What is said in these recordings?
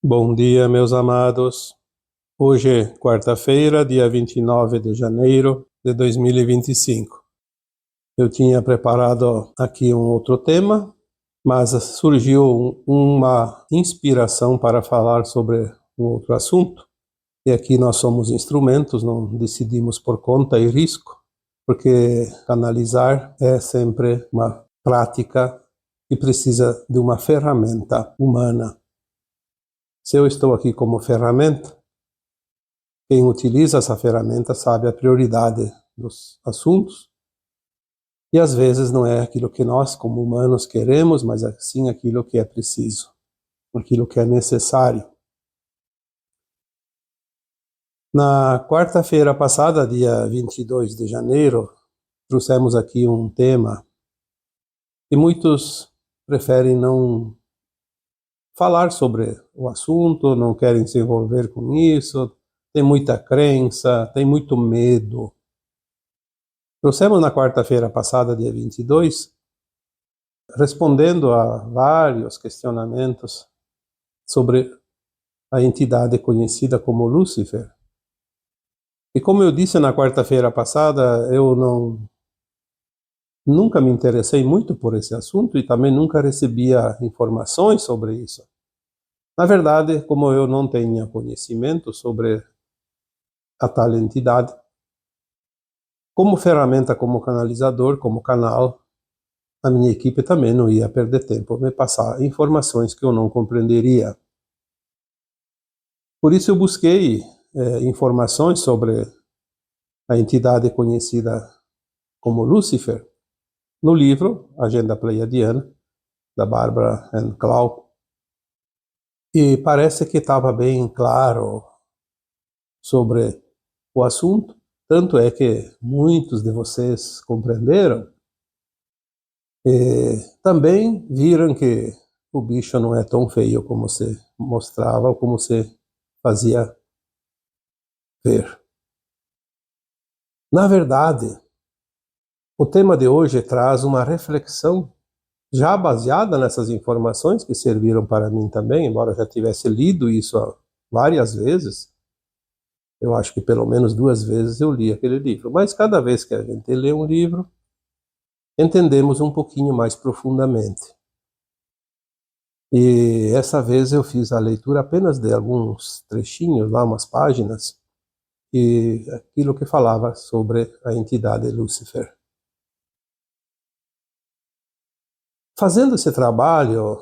Bom dia, meus amados. Hoje é quarta-feira, dia 29 de janeiro de 2025. Eu tinha preparado aqui um outro tema, mas surgiu uma inspiração para falar sobre um outro assunto. E aqui nós somos instrumentos, não decidimos por conta e risco, porque canalizar é sempre uma prática e precisa de uma ferramenta humana. Se eu estou aqui como ferramenta, quem utiliza essa ferramenta sabe a prioridade dos assuntos e às vezes não é aquilo que nós, como humanos, queremos, mas sim aquilo que é preciso, aquilo que é necessário. Na quarta-feira passada, dia 22 de janeiro, trouxemos aqui um tema e muitos preferem não falar sobre o assunto, não querem se envolver com isso, tem muita crença, tem muito medo. Trouxemos na quarta-feira passada, dia 22, respondendo a vários questionamentos sobre a entidade conhecida como Lúcifer. E como eu disse na quarta-feira passada, eu nunca me interessei muito por esse assunto e também nunca recebia informações sobre isso. Na verdade, como eu não tinha conhecimento sobre a tal entidade, como ferramenta, como canalizador, como canal, a minha equipe também não ia perder tempo me passar informações que eu não compreenderia. Por isso eu busquei informações sobre a entidade conhecida como Lúcifer no livro Agenda Pleiadiana, da Barbara Ann Clough, e parece que estava bem claro sobre o assunto, tanto é que muitos de vocês compreenderam e também viram que o bicho não é tão feio como se mostrava ou como se fazia ver. Na verdade, o tema de hoje traz uma reflexão já baseada nessas informações que serviram para mim também, embora eu já tivesse lido isso várias vezes. Eu acho que pelo menos 2 vezes eu li aquele livro, mas cada vez que a gente lê um livro, entendemos um pouquinho mais profundamente. E essa vez eu fiz a leitura apenas de alguns trechinhos, lá umas páginas, e aquilo que falava sobre a entidade Lúcifer. Fazendo esse trabalho,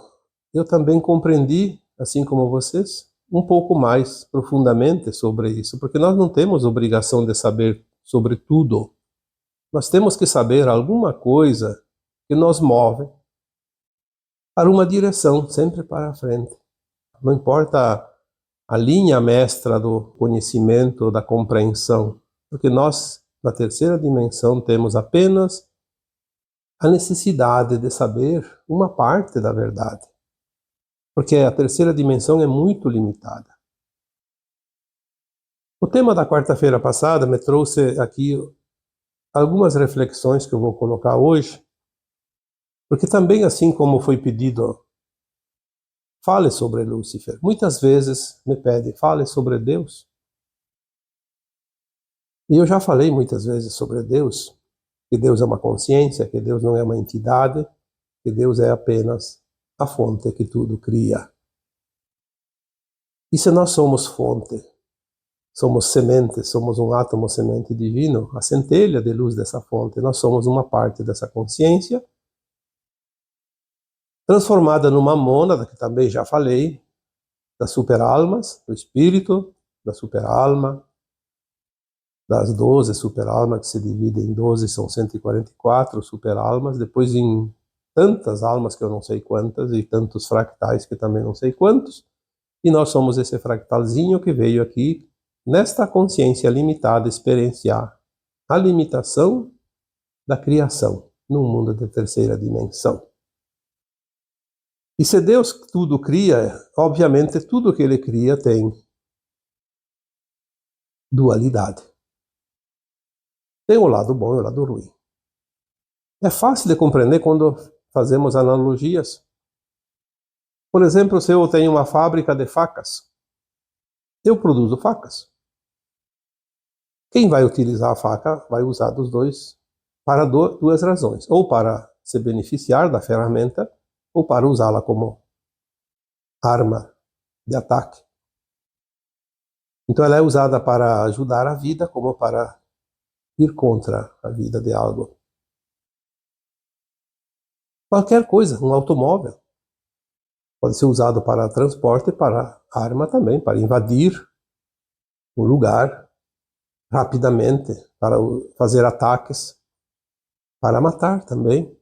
eu também compreendi, assim como vocês, um pouco mais profundamente sobre isso, porque nós não temos obrigação de saber sobre tudo. Nós temos que saber alguma coisa que nos move para uma direção, sempre para a frente. Não importa a linha mestra do conhecimento, da compreensão, porque nós, na terceira dimensão, temos apenas a necessidade de saber uma parte da verdade, porque a terceira dimensão é muito limitada. O tema da quarta-feira passada me trouxe aqui algumas reflexões que eu vou colocar hoje, porque também, assim como foi pedido, fale sobre Lúcifer. Muitas vezes me pedem, fale sobre Deus. E eu já falei muitas vezes sobre Deus, que Deus é uma consciência, que Deus não é uma entidade, que Deus é apenas a fonte que tudo cria. E se nós somos fonte, somos semente, somos um átomo semente divino, a centelha de luz dessa fonte, nós somos uma parte dessa consciência, transformada numa mônada, que também já falei, das superalmas, do espírito, da superalma, das 12 superalmas, que se dividem em 12, são 144 superalmas, depois em tantas almas que eu não sei quantas, e tantos fractais que também não sei quantos, e nós somos esse fractalzinho que veio aqui, nesta consciência limitada, experienciar a limitação da criação, num mundo de terceira dimensão. E se Deus tudo cria, obviamente tudo que Ele cria tem dualidade. Tem o lado bom e o lado ruim. É fácil de compreender quando fazemos analogias. Por exemplo, se eu tenho uma fábrica de facas, eu produzo facas. Quem vai utilizar a faca vai usar dos dois para duas razões. Ou para se beneficiar da ferramenta, ou para usá-la como arma de ataque. Então ela é usada para ajudar a vida, como para ir contra a vida de algo. Qualquer coisa, um automóvel, pode ser usado para transporte, para arma também, para invadir um lugar rapidamente, para fazer ataques, para matar também,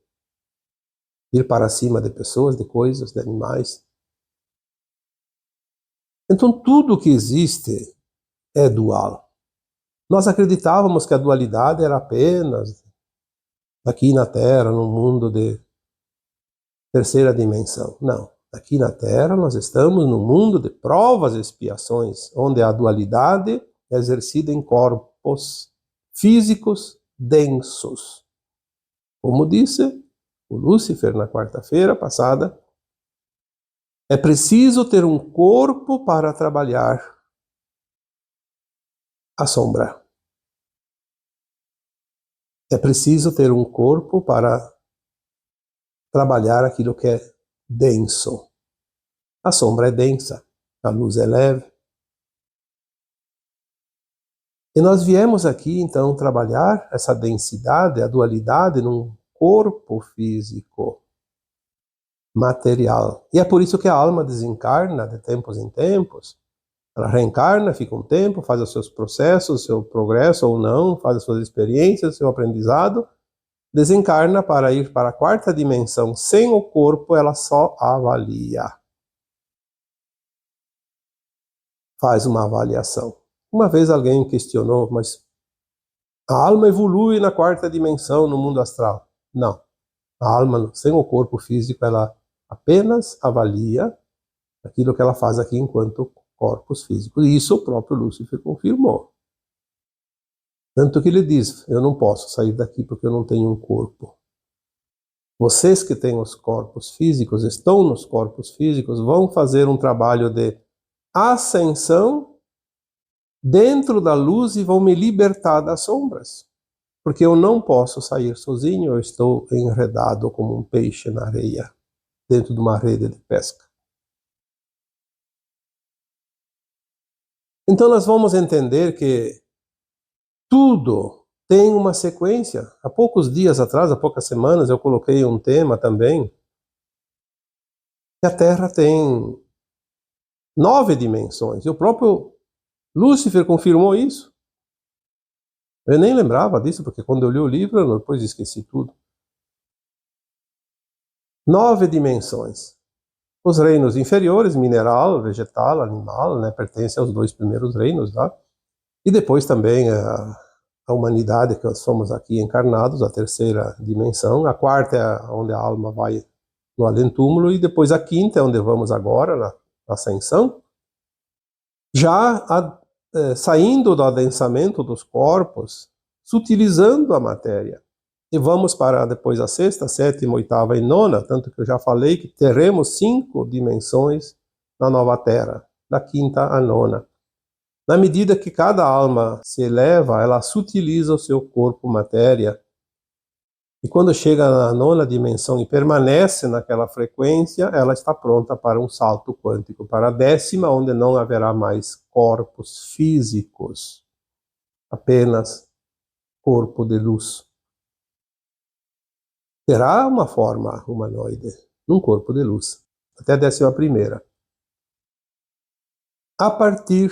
ir para cima de pessoas, de coisas, de animais. Então tudo que existe é dual. Nós acreditávamos que a dualidade era apenas aqui na Terra, num mundo de terceira dimensão. Não. Aqui na Terra nós estamos num mundo de provas e expiações, onde a dualidade é exercida em corpos físicos densos. Como disse o Lúcifer na quarta-feira passada, é preciso ter um corpo para trabalhar a sombra. É preciso ter um corpo para trabalhar aquilo que é denso. A sombra é densa, a luz é leve. E nós viemos aqui, então, trabalhar essa densidade, a dualidade, num corpo físico, material. E é por isso que a alma desencarna de tempos em tempos. Ela reencarna, fica um tempo, faz os seus processos, o seu progresso ou não, faz as suas experiências, o seu aprendizado, desencarna para ir para a quarta dimensão. Sem o corpo, ela só avalia. Faz uma avaliação. Uma vez alguém questionou, mas a alma evolui na quarta dimensão, no mundo astral? Não. A alma, sem o corpo físico, ela apenas avalia aquilo que ela faz aqui enquanto corpos físicos. E isso o próprio Lúcifer confirmou. Tanto que ele diz, eu não posso sair daqui porque eu não tenho um corpo. Vocês que têm os corpos físicos, estão nos corpos físicos, vão fazer um trabalho de ascensão dentro da luz e vão me libertar das sombras. Porque eu não posso sair sozinho, eu estou enredado como um peixe na areia, dentro de uma rede de pesca. Então nós vamos entender que tudo tem uma sequência. Há poucos dias atrás, há poucas semanas, eu coloquei um tema também, que a Terra tem 9 dimensões. E o próprio Lúcifer confirmou isso. Eu nem lembrava disso, porque quando eu li o livro, eu depois esqueci tudo. 9 dimensões. Os reinos inferiores, mineral, vegetal, animal, né, pertencem aos 2 primeiros reinos, tá? E depois também a humanidade, que nós somos aqui encarnados, a terceira dimensão. A quarta é onde a alma vai no além-túmulo, e depois a quinta é onde vamos agora, na ascensão. Já saindo do adensamento dos corpos, sutilizando a matéria. E vamos para depois a sexta, sétima, oitava e nona, tanto que eu já falei que teremos 5 dimensões na nova Terra, da quinta à nona. Na medida que cada alma se eleva, ela sutiliza o seu corpo matéria. E quando chega na nona dimensão e permanece naquela frequência, ela está pronta para um salto quântico, para a 10ª, onde não haverá mais corpos físicos, apenas corpo de luz. Terá uma forma humanoide, num corpo de luz, até a 11ª. A partir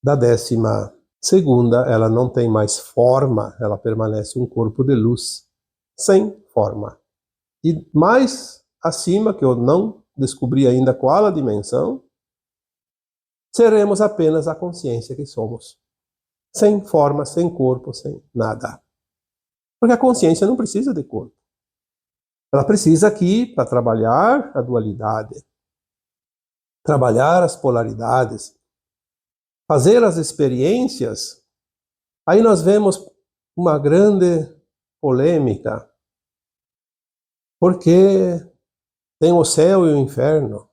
da 12ª, ela não tem mais forma, ela permanece um corpo de luz, sem forma. E mais acima, que eu não descobri ainda qual a dimensão, seremos apenas a consciência que somos. Sem forma, sem corpo, sem nada. Porque a consciência não precisa de corpo. Ela precisa aqui para trabalhar a dualidade, trabalhar as polaridades, fazer as experiências. Aí nós vemos uma grande polêmica, porque Tem o céu e o inferno.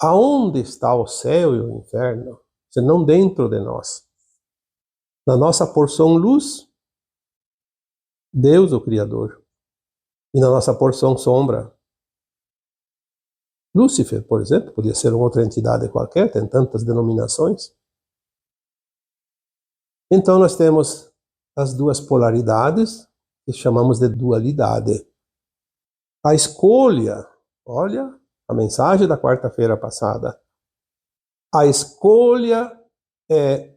Aonde está o céu e o inferno? Se não dentro de nós. Na nossa porção luz, Deus, o Criador. E na nossa porção sombra, Lúcifer, por exemplo, podia ser uma outra entidade qualquer, tem tantas denominações. Então nós temos as duas polaridades, que chamamos de dualidade. A escolha, olha a mensagem da quarta-feira passada, a escolha é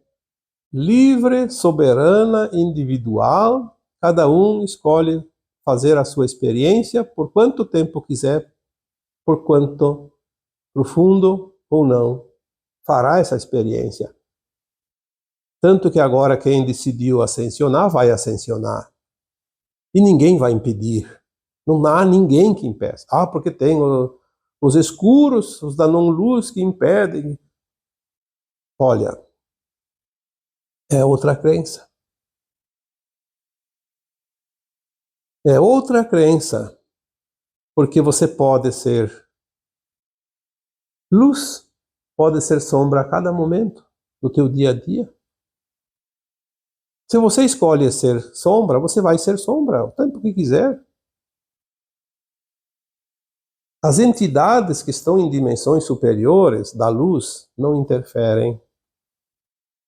livre, soberana, individual, cada um escolhe fazer a sua experiência por quanto tempo quiser, por quanto profundo ou não, fará essa experiência. Tanto que agora quem decidiu ascensionar, vai ascensionar. E ninguém vai impedir. Não há ninguém que impeça. Ah, porque tem os escuros, os da não-luz que impedem. Olha, é outra crença. É outra crença. Porque você pode ser luz, pode ser sombra a cada momento do teu dia a dia. Se você escolhe ser sombra, você vai ser sombra o tempo que quiser. As entidades que estão em dimensões superiores da luz não interferem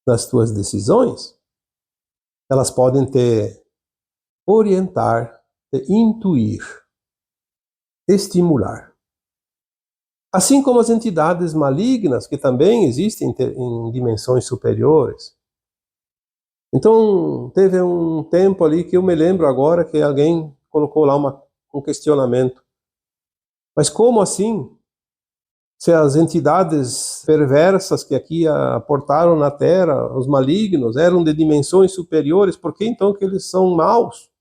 nas tuas decisões. Elas podem te orientar, te intuir, estimular. Assim como as entidades malignas, que também existem em dimensões superiores. Então, teve um tempo ali que eu me lembro agora que alguém colocou lá um questionamento. Mas como assim? Se as entidades perversas que aqui aportaram na Terra, os malignos, eram de dimensões superiores, por que então que eles são maus?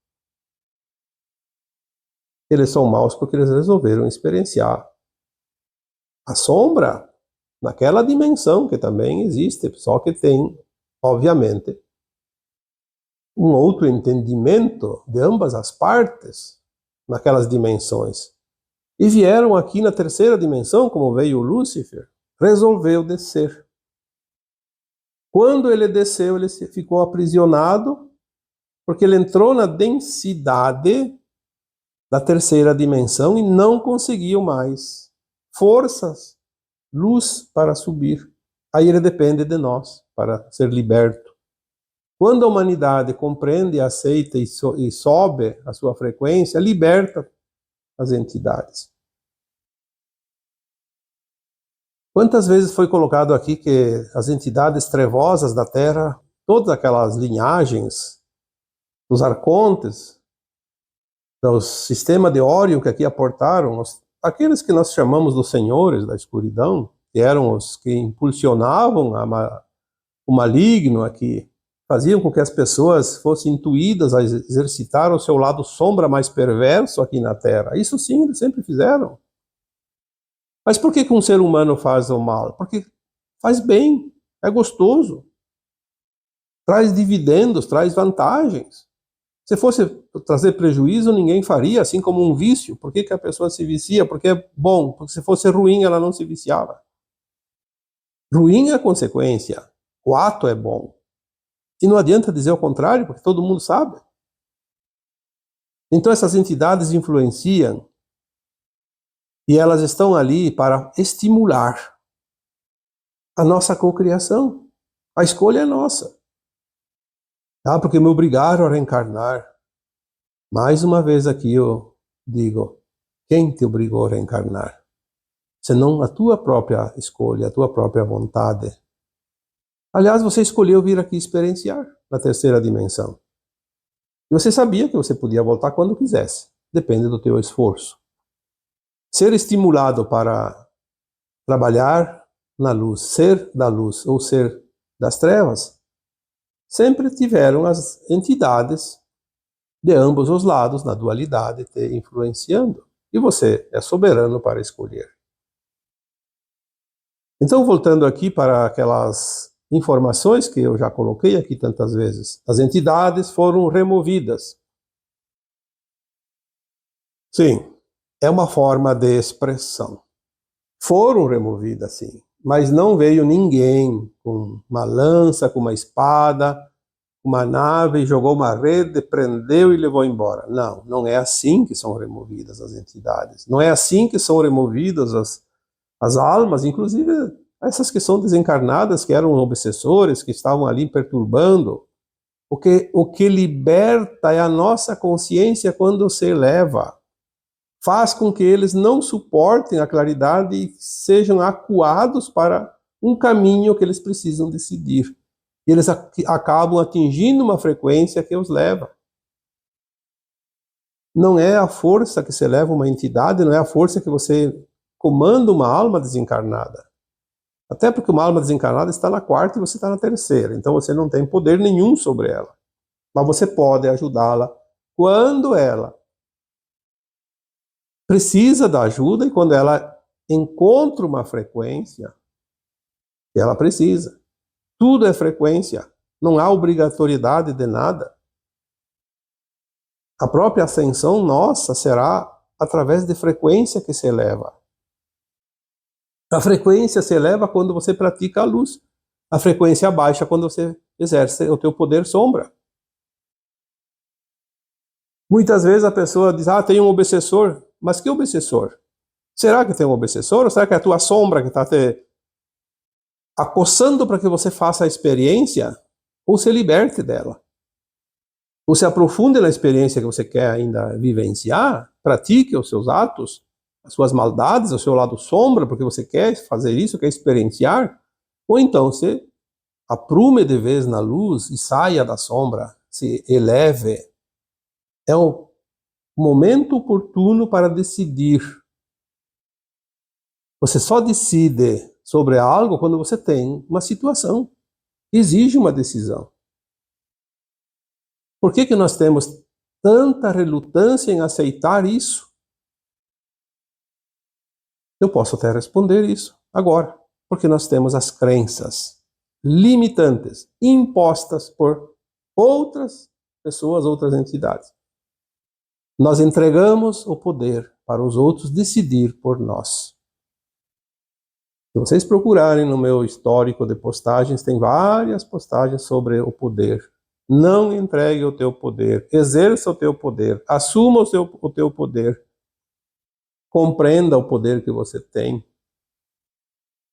Eles são maus porque eles resolveram experienciar a sombra naquela dimensão que também existe, só que tem, obviamente, um outro entendimento de ambas as partes naquelas dimensões. E vieram aqui na terceira dimensão, como veio o Lúcifer, resolveu descer. Quando ele desceu, ele ficou aprisionado, porque ele entrou na densidade da terceira dimensão e não conseguiu mais forças, luz para subir. Aí ele depende de nós para ser liberto. Quando a humanidade compreende, aceita e sobe a sua frequência, liberta as entidades. Quantas vezes foi colocado aqui que as entidades trevosas da Terra, todas aquelas linhagens dos arcontes, do sistema de Órion que aqui aportaram, aqueles que nós chamamos dos senhores da escuridão, que eram os que impulsionavam o maligno aqui, faziam com que as pessoas fossem intuídas a exercitar o seu lado sombra mais perverso aqui na Terra. Isso sim, eles sempre fizeram. Mas por que um ser humano faz o mal? Porque faz bem, é gostoso, traz dividendos, traz vantagens. Se fosse trazer prejuízo, ninguém faria, assim como um vício. Por que a pessoa se vicia? Porque é bom, porque se fosse ruim, ela não se viciava. Ruim é a consequência, o ato é bom. E não adianta dizer o contrário, porque todo mundo sabe. Então essas entidades influenciam e elas estão ali para estimular a nossa cocriação. A escolha é nossa. Ah, porque me obrigaram a reencarnar. Mais uma vez aqui eu digo, quem te obrigou a reencarnar? Senão a tua própria escolha, a tua própria vontade. Aliás, você escolheu vir aqui experienciar na terceira dimensão. E você sabia que você podia voltar quando quisesse. Depende do teu esforço. Ser estimulado para trabalhar na luz, ser da luz ou ser das trevas, sempre tiveram as entidades de ambos os lados, na dualidade, te influenciando. E você é soberano para escolher. Então, voltando aqui para aquelas informações que eu já coloquei aqui tantas vezes, as entidades foram removidas. Sim, é uma forma de expressão. Foram removidas, sim, mas não veio ninguém com uma lança, com uma espada, uma nave, jogou uma rede, prendeu e levou embora. Não, não é assim que são removidas as entidades. Não é assim que são removidas as almas, inclusive essas que são desencarnadas, que eram obsessores, que estavam ali perturbando. O que liberta é a nossa consciência quando se eleva. Faz com que eles não suportem a claridade e sejam acuados para um caminho que eles precisam decidir. E eles acabam atingindo uma frequência que os leva. Não é a força que se eleva uma entidade, não é a força que você comanda uma alma desencarnada. Até porque uma alma desencarnada está na quarta e você está na terceira. Então você não tem poder nenhum sobre ela. Mas você pode ajudá-la quando ela precisa da ajuda e quando ela encontra uma frequência que ela precisa. Tudo é frequência. Não há obrigatoriedade de nada. A própria ascensão nossa será através de frequência que se eleva. A frequência se eleva quando você pratica a luz. A frequência baixa quando você exerce o teu poder sombra. Muitas vezes a pessoa diz, tem um obsessor. Mas que obsessor? Será que tem um obsessor? Ou será que é a tua sombra que está te acossando para que você faça a experiência ou se liberte dela? Ou se aprofunde na experiência que você quer ainda vivenciar, pratique os seus atos, as suas maldades, o seu lado sombra, porque você quer fazer isso, quer experienciar, ou então você aprume de vez na luz e saia da sombra, se eleve. É o momento oportuno para decidir. Você só decide sobre algo quando você tem uma situação que exige uma decisão. Por que nós temos tanta relutância em aceitar isso? Eu posso até responder isso agora, porque nós temos as crenças limitantes impostas por outras pessoas, outras entidades. Nós entregamos o poder para os outros decidir por nós. Se vocês procurarem no meu histórico de postagens, tem várias postagens sobre o poder. Não entregue o teu poder, exerça o teu poder, assuma o teu poder. Compreenda o poder que você tem.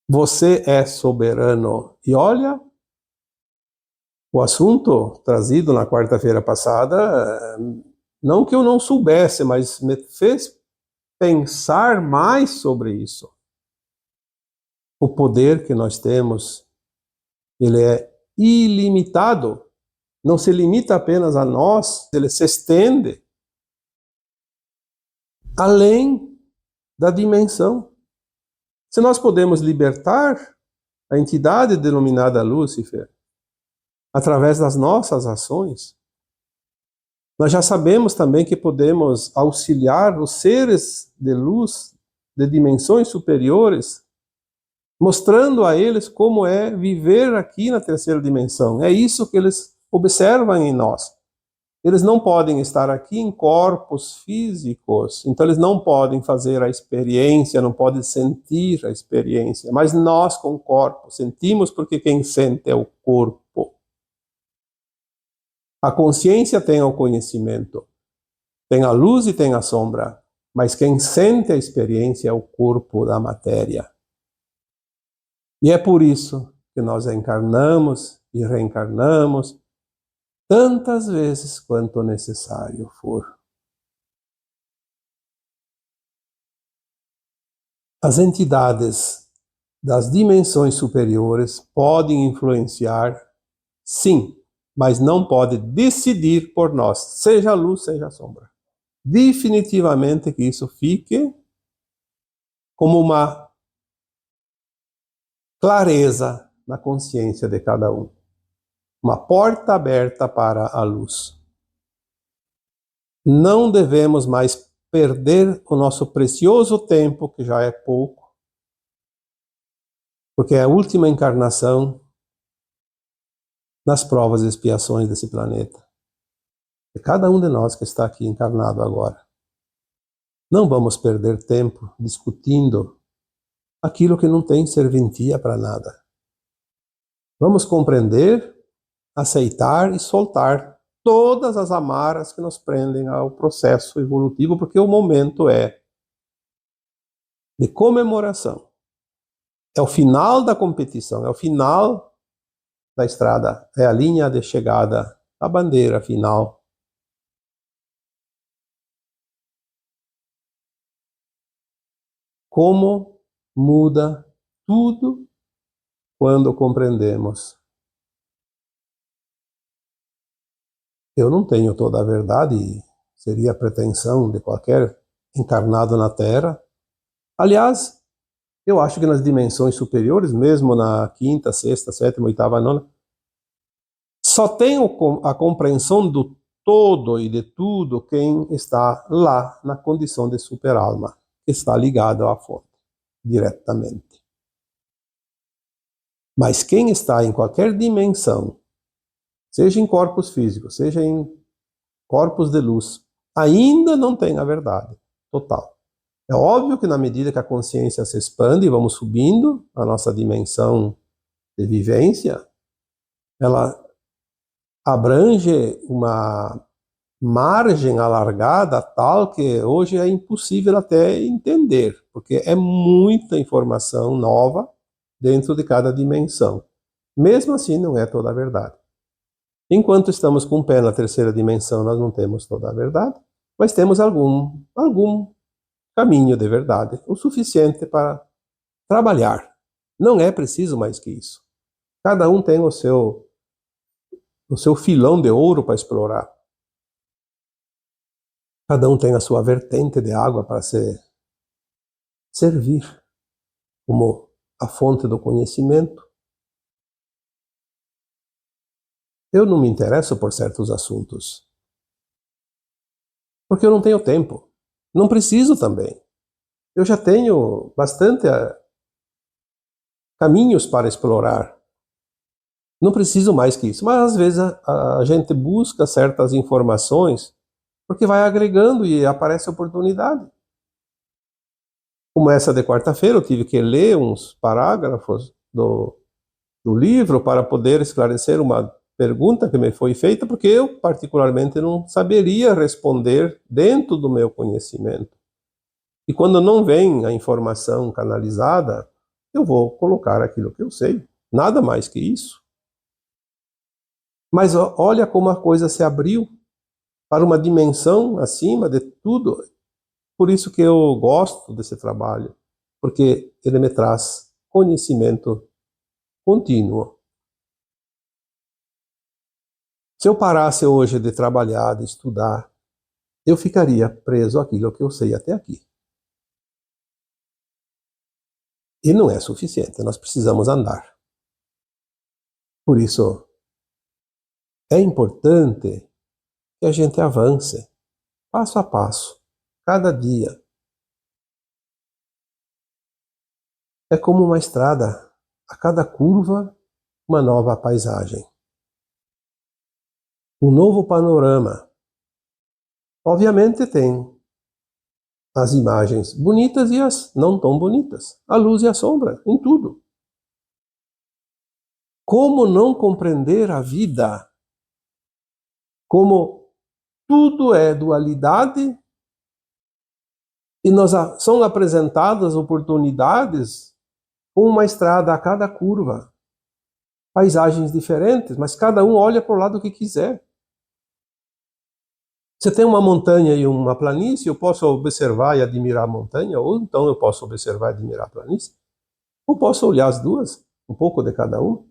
Você é soberano. E olha, o assunto trazido na quarta-feira passada, não que eu não soubesse, mas me fez pensar mais sobre isso. O poder que nós temos, ele é ilimitado. Não se limita apenas a nós, ele se estende além da dimensão. Se nós podemos libertar a entidade denominada Lúcifer através das nossas ações, nós já sabemos também que podemos auxiliar os seres de luz de dimensões superiores, mostrando a eles como é viver aqui na terceira dimensão. É isso que eles observam em nós. Eles não podem estar aqui em corpos físicos, então eles não podem fazer a experiência, não podem sentir a experiência, mas nós com o corpo sentimos, porque quem sente é o corpo. A consciência tem o conhecimento, tem a luz e tem a sombra, mas quem sente a experiência é o corpo da matéria. E é por isso que nós encarnamos e reencarnamos tantas vezes quanto necessário for. As entidades das dimensões superiores podem influenciar, sim, mas não podem decidir por nós, seja a luz, seja a sombra. Definitivamente que isso fique como uma clareza na consciência de cada um. Uma porta aberta para a luz. Não devemos mais perder o nosso precioso tempo, que já é pouco, porque é a última encarnação nas provas e expiações desse planeta. É cada um de nós que está aqui encarnado agora. Não vamos perder tempo discutindo aquilo que não tem serventia para nada. Vamos compreender, aceitar e soltar todas as amarras que nos prendem ao processo evolutivo, porque o momento é de comemoração. É o final da competição, é o final da estrada, é a linha de chegada, a bandeira final. Como muda tudo quando compreendemos. Eu não tenho toda a verdade, seria a pretensão de qualquer encarnado na Terra. Aliás, eu acho que nas dimensões superiores, mesmo na quinta, sexta, sétima, oitava, nona, só tem a compreensão do todo e de tudo quem está lá na condição de super-alma, que está ligado à fonte, diretamente. Mas quem está em qualquer dimensão, seja em corpos físicos, seja em corpos de luz, ainda não tem a verdade total. É óbvio que na medida que a consciência se expande e vamos subindo a nossa dimensão de vivência, ela abrange uma margem alargada tal que hoje é impossível até entender, porque é muita informação nova dentro de cada dimensão. Mesmo assim, não é toda a verdade. Enquanto estamos com o pé na terceira dimensão, nós não temos toda a verdade, mas temos algum caminho de verdade, o suficiente para trabalhar. Não é preciso mais que isso. Cada um tem o seu filão de ouro para explorar. Cada um tem a sua vertente de água para se servir como a fonte do conhecimento. Eu não me interesso por certos assuntos, porque eu não tenho tempo. Não preciso também. Eu já tenho bastante caminhos para explorar. Não preciso mais que isso. Mas às vezes a gente busca certas informações porque vai agregando e aparece oportunidade. Como essa de quarta-feira, eu tive que ler uns parágrafos do livro para poder esclarecer uma pergunta que me foi feita, porque eu particularmente não saberia responder dentro do meu conhecimento. E quando não vem a informação canalizada, eu vou colocar aquilo que eu sei, nada mais que isso. Mas olha como a coisa se abriu para uma dimensão acima de tudo. Por isso que eu gosto desse trabalho, porque ele me traz conhecimento contínuo. Se eu parasse hoje de trabalhar, de estudar, eu ficaria preso àquilo que eu sei até aqui. E não é suficiente, nós precisamos andar. Por isso, é importante que a gente avance, passo a passo, cada dia. É como uma estrada, a cada curva, uma nova paisagem. Um novo panorama. Obviamente tem as imagens bonitas e as não tão bonitas, a luz e a sombra, em tudo. Como não compreender a vida? Como tudo é dualidade e são apresentadas oportunidades com uma estrada a cada curva, paisagens diferentes, mas cada um olha para o lado que quiser. Você tem uma montanha e uma planície, eu posso observar e admirar a montanha, ou então eu posso observar e admirar a planície, ou posso olhar as duas, um pouco de cada um.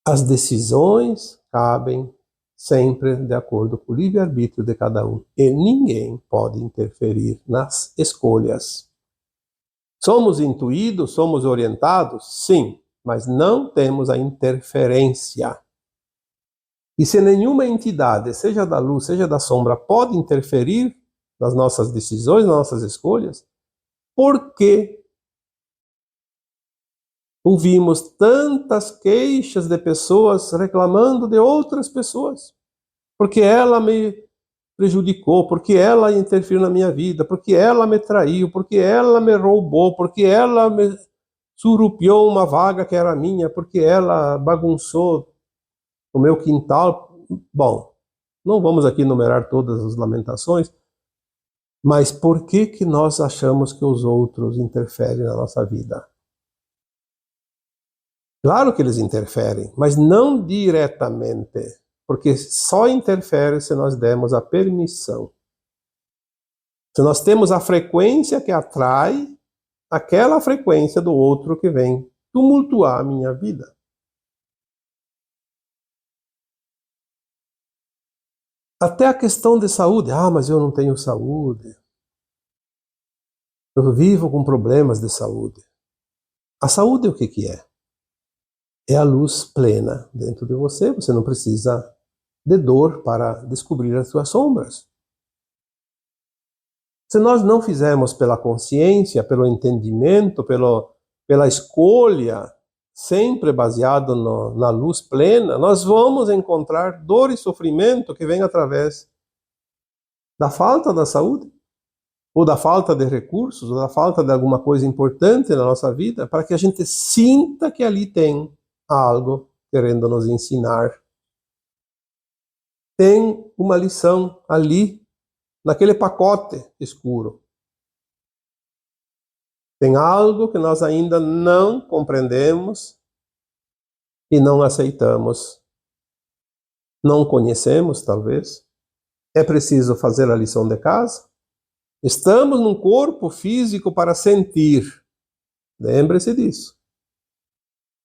As decisões cabem sempre de acordo com o livre-arbítrio de cada um, e ninguém pode interferir nas escolhas. Somos intuídos, somos orientados? Sim, mas não temos a interferência. E se nenhuma entidade, seja da luz, seja da sombra, pode interferir nas nossas decisões, nas nossas escolhas, por que ouvimos tantas queixas de pessoas reclamando de outras pessoas? Porque ela me prejudicou, porque ela interferiu na minha vida, porque ela me traiu, porque ela me roubou, porque ela me surrupiou uma vaga que era minha, porque ela bagunçou o meu quintal. Bom, não vamos aqui enumerar todas as lamentações, mas por que que nós achamos que os outros interferem na nossa vida? Claro que eles interferem, mas não diretamente, porque só interfere se nós demos a permissão. Se nós temos a frequência que atrai aquela frequência do outro que vem tumultuar a minha vida. Até a questão de saúde. Ah, mas eu não tenho saúde. Eu vivo com problemas de saúde. A saúde, o que que é? É a luz plena dentro de você. Você não precisa de dor para descobrir as suas sombras. Se nós não fizermos pela consciência, pelo entendimento, pela escolha, sempre baseado na luz plena, nós vamos encontrar dor e sofrimento que vem através da falta da saúde, ou da falta de recursos, ou da falta de alguma coisa importante na nossa vida, para que a gente sinta que ali tem algo querendo nos ensinar. Tem uma lição ali, naquele pacote escuro. Tem algo que nós ainda não compreendemos e não aceitamos. Não conhecemos, talvez. É preciso fazer a lição de casa. Estamos num corpo físico para sentir. Lembre-se disso.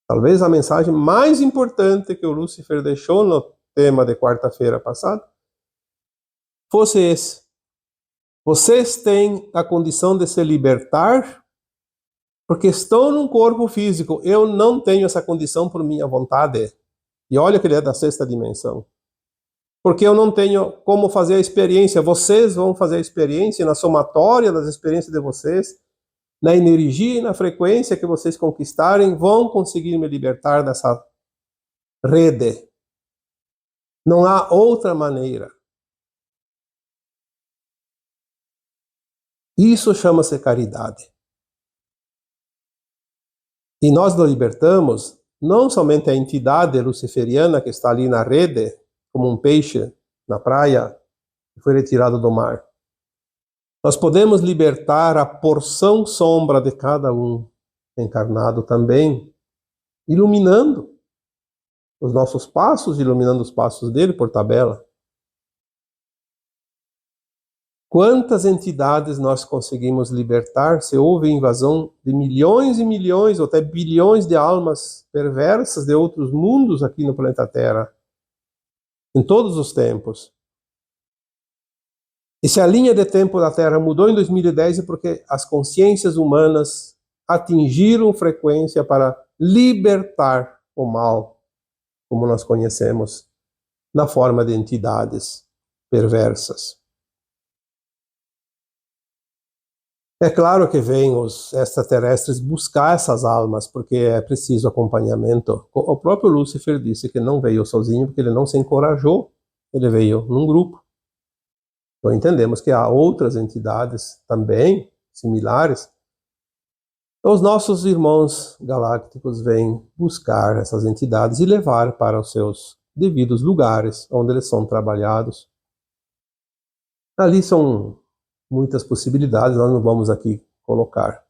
Talvez a mensagem mais importante que o Lúcifer deixou no tema de quarta-feira passada fosse esse. Vocês têm a condição de se libertar porque estou num corpo físico. Eu não tenho essa condição por minha vontade. E olha que ele é da sexta dimensão. Porque eu não tenho como fazer a experiência. Vocês vão fazer a experiência na somatória das experiências de vocês, na energia e na frequência que vocês conquistarem, vão conseguir me libertar dessa rede. Não há outra maneira. Isso chama-se caridade. E nós nos libertamos não somente a entidade luciferiana que está ali na rede, como um peixe na praia, que foi retirado do mar. Nós podemos libertar a porção sombra de cada um encarnado também, iluminando os nossos passos, iluminando os passos dele por tabela. Quantas entidades nós conseguimos libertar se houve invasão de milhões e milhões, ou até bilhões de almas perversas de outros mundos aqui no planeta Terra, em todos os tempos? E se a linha de tempo da Terra mudou em 2010 é porque as consciências humanas atingiram frequência para libertar o mal, como nós conhecemos, na forma de entidades perversas. É claro que vêm os extraterrestres buscar essas almas, porque é preciso acompanhamento. O próprio Lúcifer disse que não veio sozinho, porque ele não se encorajou, ele veio num grupo. Então entendemos que há outras entidades também similares. Os nossos irmãos galácticos vêm buscar essas entidades e levar para os seus devidos lugares, onde eles são trabalhados. Ali são muitas possibilidades, nós não vamos aqui colocar,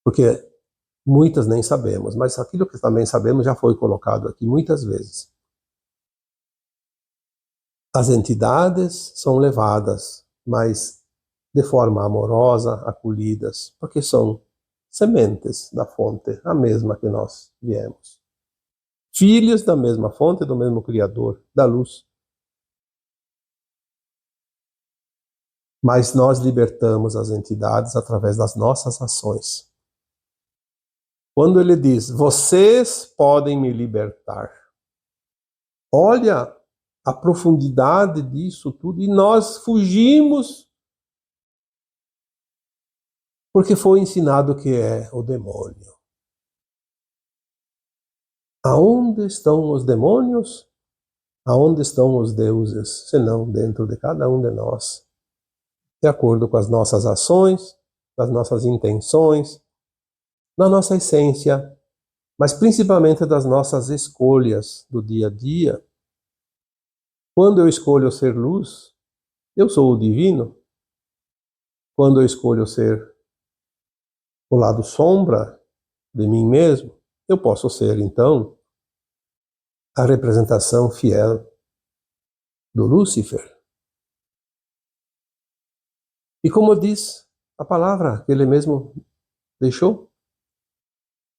porque muitas nem sabemos, mas aquilo que também sabemos já foi colocado aqui muitas vezes. As entidades são levadas, mas de forma amorosa, acolhidas, porque são sementes da fonte, a mesma que nós viemos. Filhos da mesma fonte, do mesmo Criador, da luz. Mas nós libertamos as entidades através das nossas ações. Quando ele diz, vocês podem me libertar, olha a profundidade disso tudo, e nós fugimos porque foi ensinado que é o demônio. Aonde estão os demônios? Aonde estão os deuses, senão dentro de cada um de nós, de acordo com as nossas ações, das nossas intenções, da nossa essência, mas principalmente das nossas escolhas do dia a dia. Quando eu escolho ser luz, eu sou o divino. Quando eu escolho ser o lado sombra de mim mesmo, eu posso ser, então, a representação fiel do Lúcifer. E como diz a palavra que ele mesmo deixou,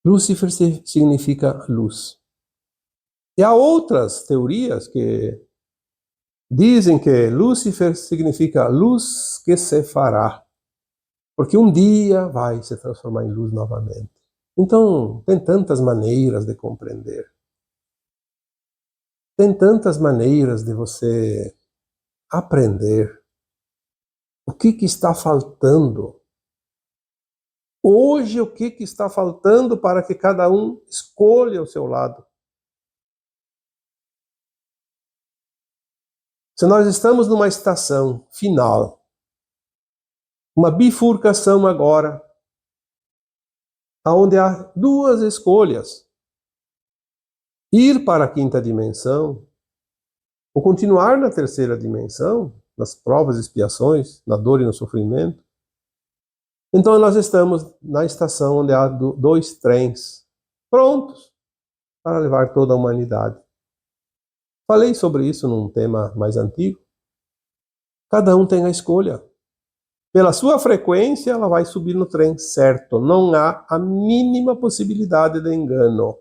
Lúcifer significa luz. E há outras teorias que dizem que Lúcifer significa luz que se fará, porque um dia vai se transformar em luz novamente. Então, tem tantas maneiras de compreender. Tem tantas maneiras de você aprender o que está faltando. Hoje, o que está faltando para que cada um escolha o seu lado? Se nós estamos numa estação final, uma bifurcação agora, onde há duas escolhas: ir para a quinta dimensão ou continuar na terceira dimensão, nas provas e expiações, na dor e no sofrimento. Então nós estamos na estação onde há dois trens prontos para levar toda a humanidade. Falei sobre isso num tema mais antigo. Cada um tem a escolha. Pela sua frequência, ela vai subir no trem, certo? Não há a mínima possibilidade de engano.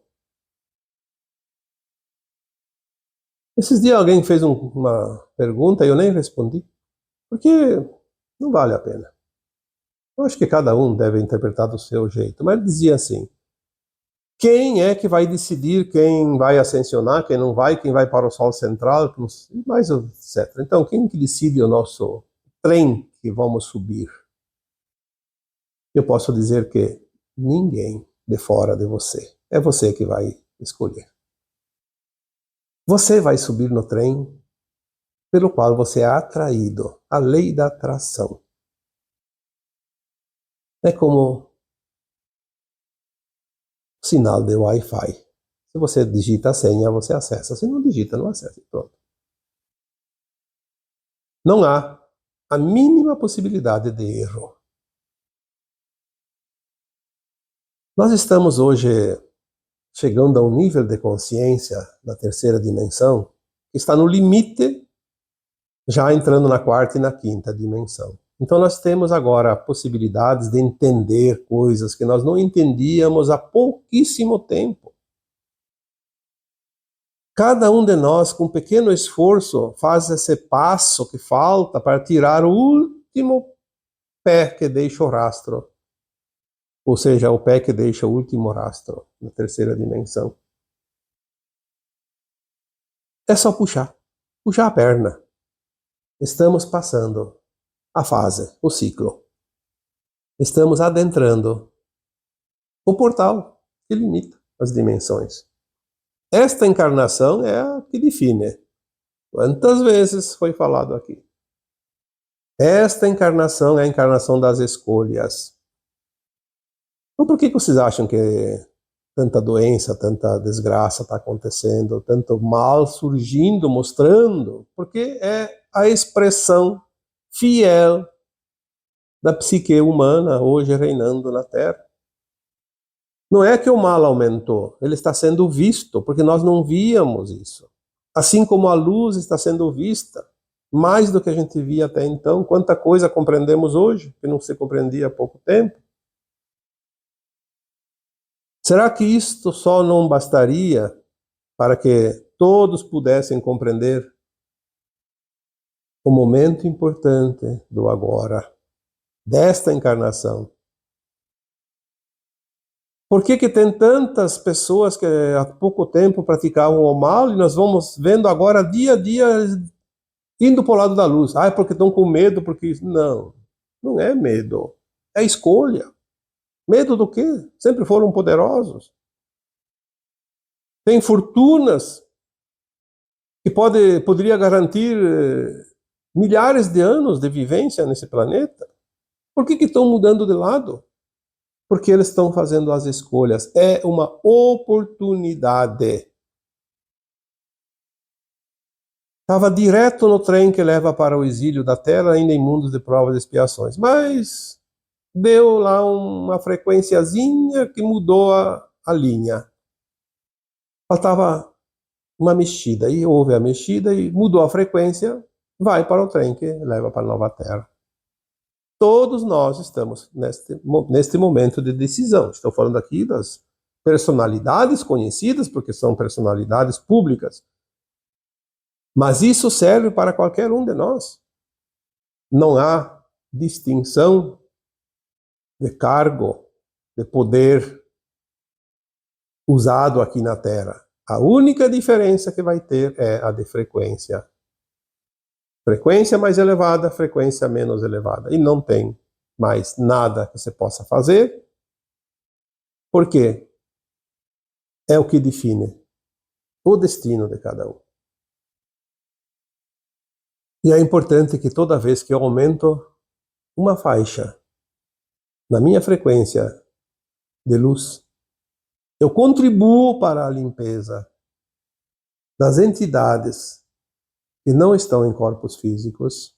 Esses dias alguém fez uma pergunta e eu nem respondi, porque não vale a pena. Eu acho que cada um deve interpretar do seu jeito, mas ele dizia assim: quem é que vai decidir quem vai ascensionar, quem não vai, quem vai para o Sol Central, mais etc. Então, quem que decide o nosso trem que vamos subir? Eu posso dizer que ninguém de fora de você. É você que vai escolher. Você vai subir no trem pelo qual você é atraído, a lei da atração. É como sinal de Wi-Fi. Se você digita a senha, você acessa. Se não digita, não acessa. Pronto. Não há a mínima possibilidade de erro. Nós estamos hoje chegando a um nível de consciência na terceira dimensão que está no limite, já entrando na quarta e na quinta dimensão. Então nós temos agora possibilidades de entender coisas que nós não entendíamos há pouquíssimo tempo. Cada um de nós, com um pequeno esforço, faz esse passo que falta para tirar o último pé que deixa o rastro. Ou seja, o pé que deixa o último rastro na terceira dimensão. É só puxar a perna. Estamos passando a fase, o ciclo. Estamos adentrando o portal que limita as dimensões. Esta encarnação é a que define. Quantas vezes foi falado aqui? Esta encarnação é a encarnação das escolhas. Então por que vocês acham que tanta doença, tanta desgraça está acontecendo, tanto mal surgindo, mostrando? Porque é a expressão fiel da psique humana hoje reinando na Terra. Não é que o mal aumentou, ele está sendo visto, porque nós não víamos isso. Assim como a luz está sendo vista, mais do que a gente via até então. Quanta coisa compreendemos hoje, que não se compreendia há pouco tempo. Será que isto só não bastaria para que todos pudessem compreender o momento importante do agora, desta encarnação? Por que tem tantas pessoas que há pouco tempo praticavam o mal e nós vamos vendo agora dia a dia indo para o lado da luz? Ah, é porque estão com medo, porque... Não, não é medo, é escolha. Medo do quê? Sempre foram poderosos. Tem fortunas que poderia garantir milhares de anos de vivência nesse planeta. Por que estão mudando de lado? Porque eles estão fazendo as escolhas. É uma oportunidade. Estava direto no trem que leva para o exílio da Terra, ainda em mundos de provas e expiações. Mas deu lá uma frequenciazinha que mudou a linha. Faltava uma mexida, e houve a mexida e mudou a frequência, vai para o trem que leva para a nova Terra. Todos nós estamos neste momento de decisão. Estou falando aqui das personalidades conhecidas, porque são personalidades públicas. Mas isso serve para qualquer um de nós. Não há distinção de cargo, de poder usado aqui na Terra. A única diferença que vai ter é a de frequência. Frequência mais elevada, frequência menos elevada. E não tem mais nada que você possa fazer. Por quê? É o que define o destino de cada um. E é importante que toda vez que eu aumento uma faixa na minha frequência de luz, eu contribuo para a limpeza das entidades que não estão em corpos físicos.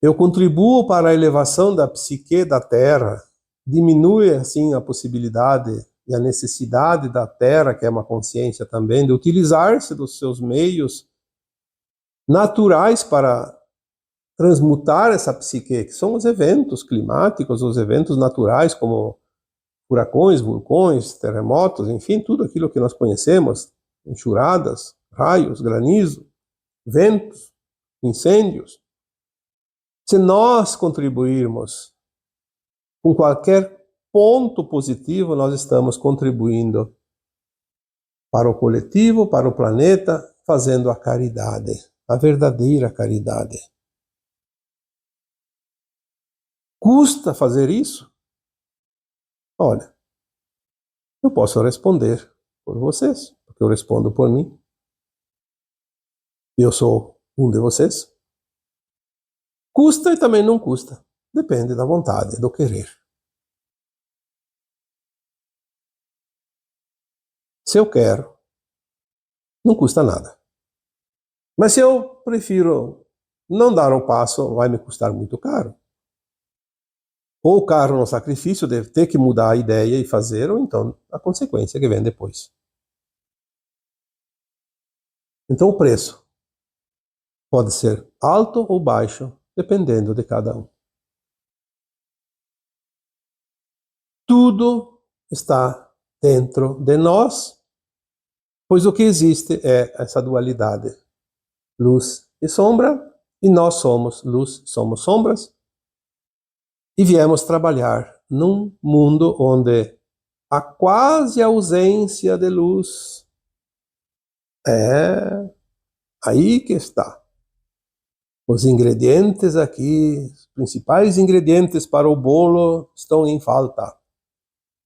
Eu contribuo para a elevação da psique da Terra, diminui assim a possibilidade e a necessidade da Terra, que é uma consciência também, de utilizar-se dos seus meios naturais para transmutar essa psique, que são os eventos climáticos, os eventos naturais, como furacões, vulcões, terremotos, enfim, tudo aquilo que nós conhecemos, enxurradas, raios, granizo, ventos, incêndios. Se nós contribuirmos com qualquer ponto positivo, nós estamos contribuindo para o coletivo, para o planeta, fazendo a caridade, a verdadeira caridade. Custa fazer isso? Olha, eu posso responder por vocês, porque eu respondo por mim. Eu sou um de vocês. Custa e também não custa. Depende da vontade, do querer. Se eu quero, não custa nada. Mas se eu prefiro não dar um passo, vai me custar muito caro. Ou caro no sacrifício de ter que mudar a ideia e fazer, ou então a consequência que vem depois. Então o preço pode ser alto ou baixo, dependendo de cada um. Tudo está dentro de nós, pois o que existe é essa dualidade, luz e sombra, e nós somos luz, somos sombras, e viemos trabalhar num mundo onde há quase ausência de luz. É aí que está. Os ingredientes aqui, os principais ingredientes para o bolo estão em falta.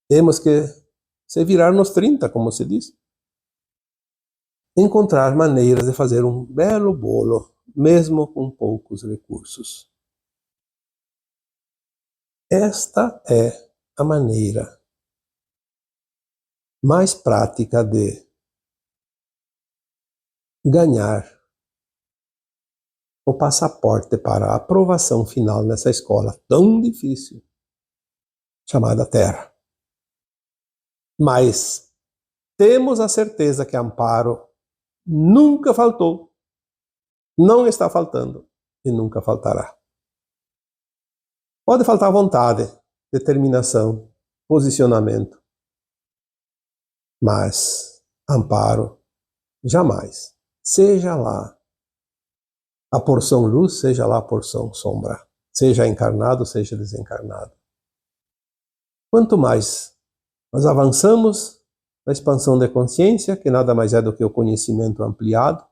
Temos que se virar nos 30, como se diz. Encontrar maneiras de fazer um belo bolo, mesmo com poucos recursos. Esta é a maneira mais prática de ganhar o passaporte para a aprovação final nessa escola tão difícil, chamada Terra. Mas temos a certeza que amparo nunca faltou, não está faltando e nunca faltará. Pode faltar vontade, determinação, posicionamento, mas amparo jamais. Seja lá a porção luz, seja lá a porção sombra, seja encarnado, seja desencarnado. Quanto mais nós avançamos na expansão da consciência, que nada mais é do que o conhecimento ampliado,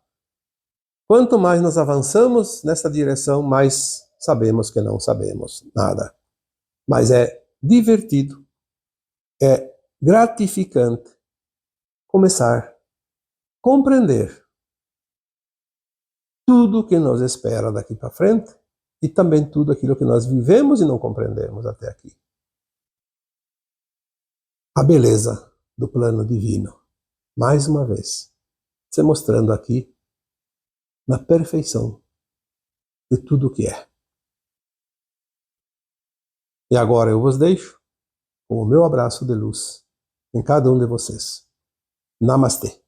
quanto mais nós avançamos nessa direção, mais sabemos que não sabemos nada. Mas é divertido, é gratificante começar a compreender tudo que nos espera daqui para frente e também tudo aquilo que nós vivemos e não compreendemos até aqui. A beleza do plano divino, mais uma vez, se mostrando aqui na perfeição de tudo o que é. E agora eu vos deixo com o meu abraço de luz em cada um de vocês. Namastê.